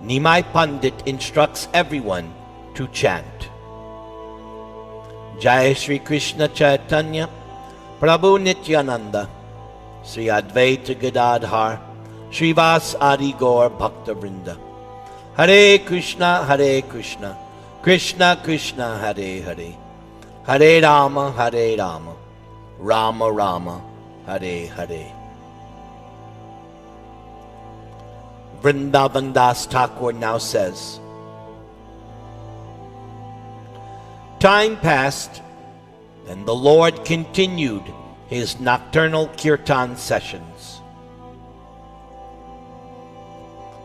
Nimäi Pandit instructs everyone to chant. Jai Shri Krishna Chaitanya, Prabhu Nityananda, Sri Advaita Gadadhar, Srivas Adi Gaur Bhakta Vrinda. Hare Krishna, Krishna Krishna, Hare Hare, Hare Rama, Rama Rama, Hare Hare. Vrindävandäsa Thäkura now says, time passed, and the Lord continued his nocturnal kirtan sessions.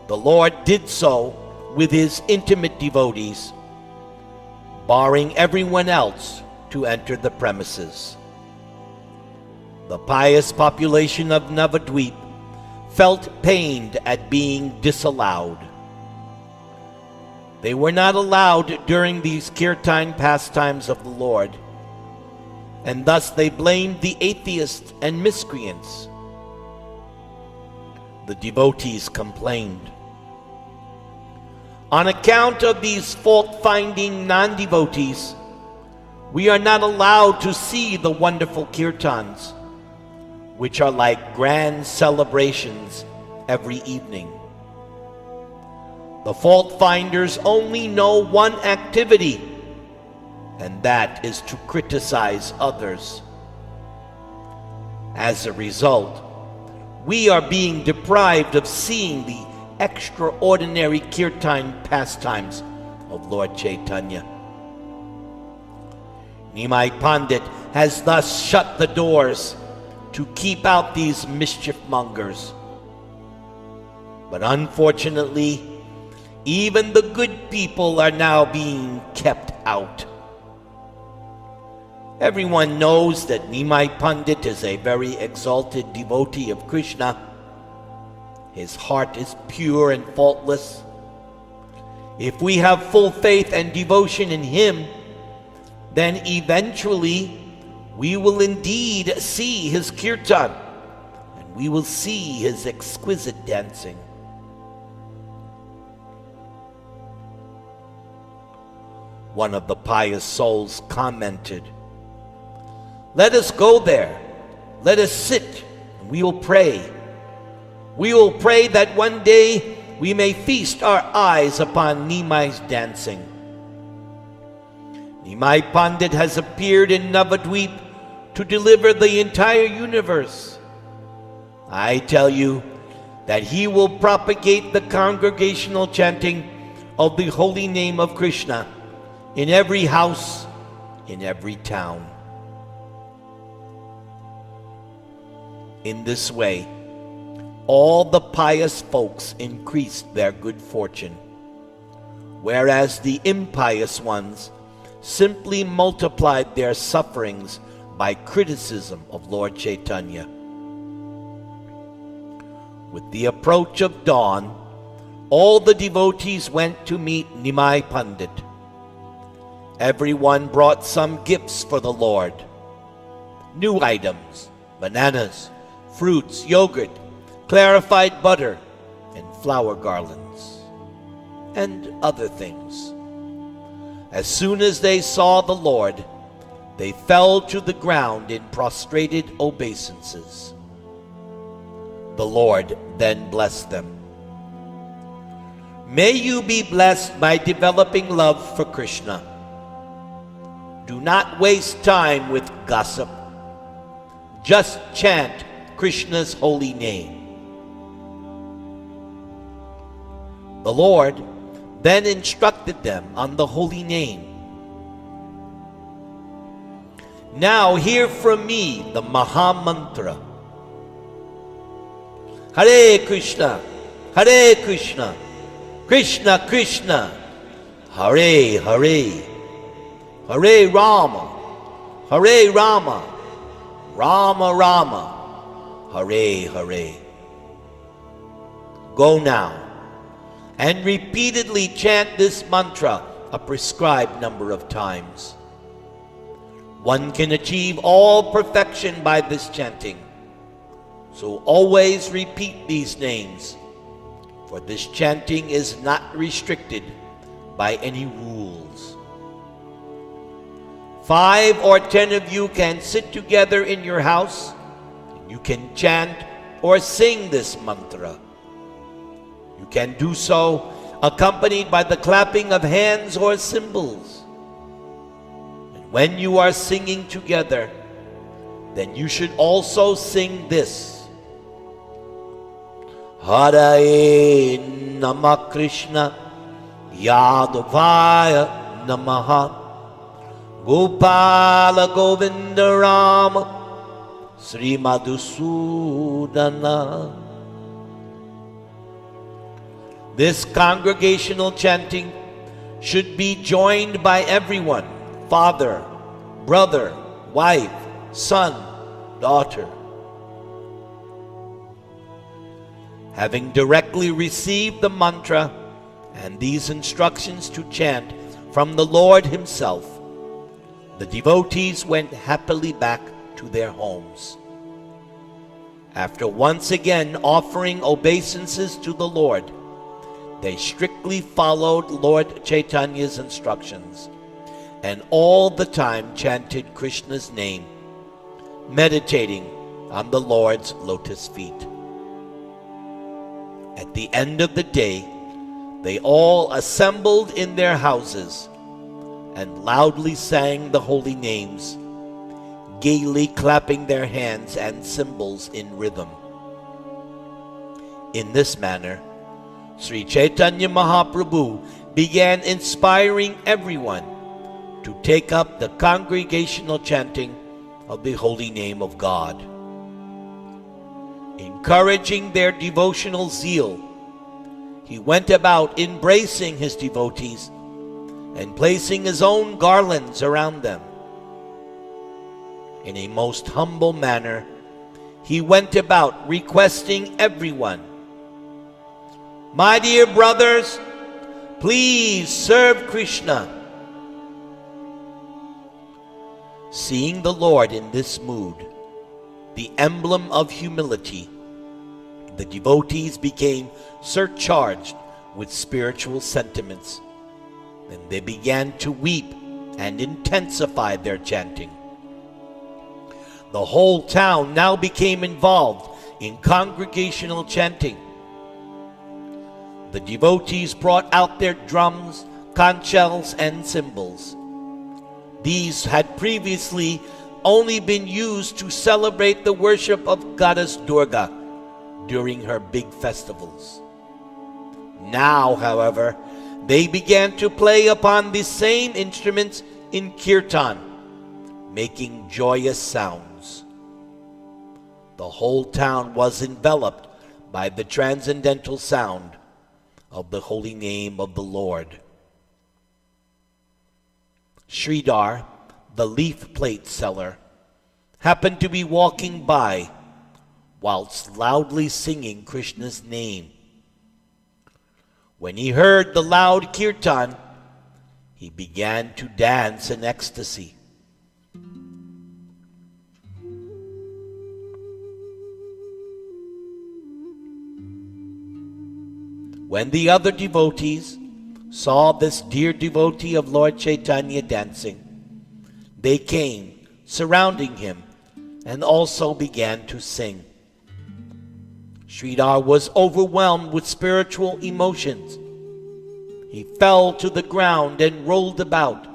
The Lord did so with his intimate devotees, barring everyone else to enter the premises. The pious population of Navadvip felt pained at being disallowed. They were not allowed during these kirtan pastimes of the Lord, and thus they blamed the atheists and miscreants. The devotees complained, on account of these fault-finding non-devotees, we are not allowed to see the wonderful kirtans, which are like grand celebrations every evening. The fault-finders only know one activity, and that is to criticize others. As a result, we are being deprived of seeing the extraordinary kirtan pastimes of Lord Chaitanya. Nimäi Pandit has thus shut the doors to keep out these mischief mongers. But unfortunately, even the good people are now being kept out. Everyone knows that Nimäi Pandit is a very exalted devotee of Krishna. His heart is pure and faultless. If we have full faith and devotion in him, then eventually we will indeed see his kirtan, and we will see his exquisite dancing. One of the pious souls commented, "Let us go there. Let us sit, and we will pray. We will pray that one day we may feast our eyes upon Nimäi's dancing." Nimäi Pandit has appeared in Navadvip to deliver the entire universe. I tell you that he will propagate the congregational chanting of the holy name of Krishna in every house, in every town. In this way, all the pious folks increased their good fortune, whereas the impious ones simply multiplied their sufferings by criticism of Lord Chaitanya. With the approach of dawn, all the devotees went to meet Nimäi Pandit. Everyone brought some gifts for the Lord. New items, bananas, fruits, yogurt, clarified butter, and flower garlands, and other things. As soon as they saw the Lord, they fell to the ground in prostrated obeisances. The Lord then blessed them. May you be blessed by developing love for Krishna. Do not waste time with gossip. Just chant Krishna's holy name. The Lord then instructed them on the holy name. Now hear from me the Maha Mantra. Hare Krishna, Krishna Krishna, Hare Hare, Hare Rama, Rama Rama, Hare Hare. Go now and repeatedly chant this mantra a prescribed number of times. One can achieve all perfection by this chanting, so always repeat these names, for this chanting is not restricted by any rules. 5 or 10 of you can sit together in your house, and you can chant or sing this mantra. You can do so accompanied by the clapping of hands or cymbals. And when you are singing together, then you should also sing this. Haraye Namah Krishna Yadavaya Namaha Gopala Govinda Rama Sri Madhusudana. This congregational chanting should be joined by everyone, father, brother, wife, son, daughter. Having directly received the mantra and these instructions to chant from the Lord Himself, the devotees went happily back to their homes. After once again offering obeisances to the Lord, they strictly followed Lord Chaitanya's instructions and all the time chanted Krishna's name, meditating on the Lord's lotus feet. At the end of the day, they all assembled in their houses and loudly sang the holy names, gaily clapping their hands and cymbals in rhythm. In this manner, Sri Chaitanya Mahaprabhu began inspiring everyone to take up the congregational chanting of the holy name of God. Encouraging their devotional zeal, he went about embracing his devotees and placing his own garlands around them. In a most humble manner, he went about requesting everyone, "My dear brothers, please serve Krishna." Seeing the Lord in this mood, the emblem of humility, the devotees became surcharged with spiritual sentiments, and they began to weep and intensify their chanting. The whole town now became involved in congregational chanting. The devotees brought out their drums, conch shells, and cymbals. These had previously only been used to celebrate the worship of Goddess Durga during her big festivals. Now, however, they began to play upon the same instruments in kirtan, making joyous sounds. The whole town was enveloped by the transcendental sound of the holy name of the Lord. Sridhar, the leaf plate seller, happened to be walking by whilst loudly singing Krishna's name. When he heard the loud kirtan, he began to dance in ecstasy. When the other devotees saw this dear devotee of Lord Chaitanya dancing, they came, surrounding him, and also began to sing. Sridhar was overwhelmed with spiritual emotions. He fell to the ground and rolled about,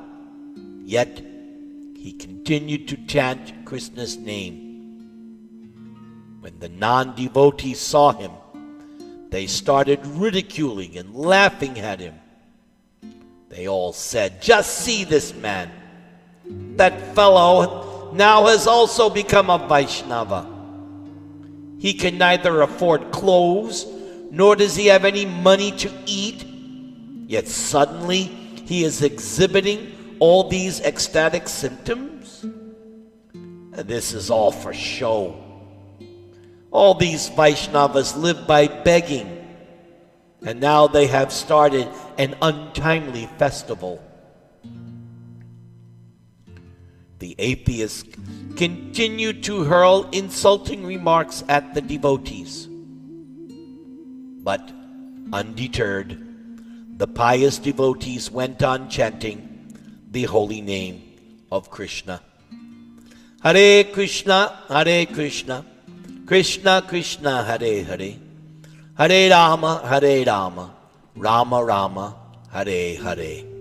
yet he continued to chant Krishna's name. When the non-devotees saw him, they started ridiculing and laughing at him. They all said, "Just see this man. That fellow now has also become a Vaishnava. He can neither afford clothes, nor does he have any money to eat. Yet suddenly he is exhibiting all these ecstatic symptoms. And this is all for show. All these Vaishnavas live by begging, and now they have started an untimely festival." The atheists continued to hurl insulting remarks at the devotees. But Undeterred, the pious devotees went on chanting the holy name of Krishna. Hare Krishna, Krishna Krishna, Hare Hare, Hare Rama, Rama Rama, Hare Hare.